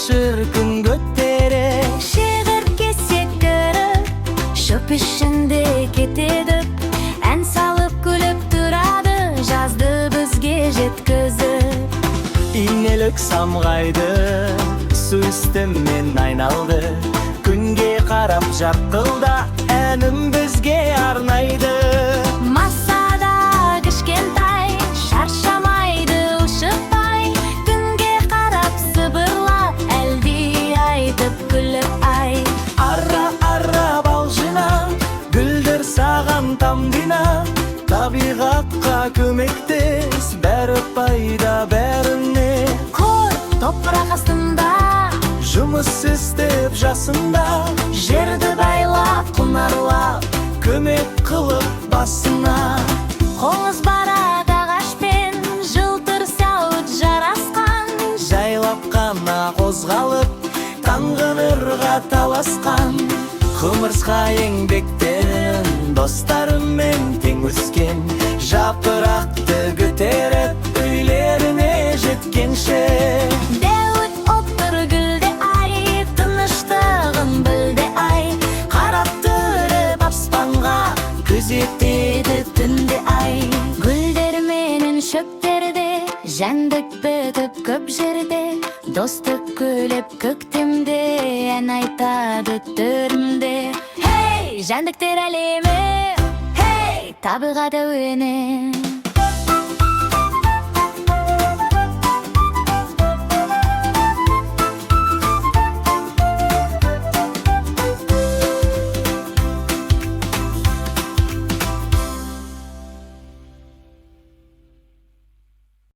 жашыр күн көтере. Шегіртке секіріп, шөп ішінде кетедіп, ән салып күліп тұрады, жазды бізге жеткізіп. Инелік самғайды, су үстімен айналды, күнге қарап жарқылда, әнім бізге арнайды. Масада кішкентай, шаршамайды ұшықпай, күнге қарап сыбырлап, әлди айтып күліп ай. Ара бал жина, гүлдер саған тамдина, табиғатқа көмектес, бәрі пайда бәріне. Көр топырақ астында, Жұмыс істеп жасында, жерді байлап, құнарлап, көмек қылып басына. қоңыз барады ағашпен, жылтыр сауыт жарасқан, Жайлап қана қозғалып, таңғынырға таласқан. Құмырсқа еңбектен, достарымен тең өскен, жапырақты көтеріп, үйлеріне жеткенше. Дәуіт отыр гүлде ай, тыныштығын білде ай, Қарап тұрып аспанға, күзетеді түнде ай. гүлдер менен шөптерде, жәндік бітіп көп жерде, достық күліп көктемде, ән айтады төрімде. Хей, жәндіктер әлемі, хей, табиғат әуені.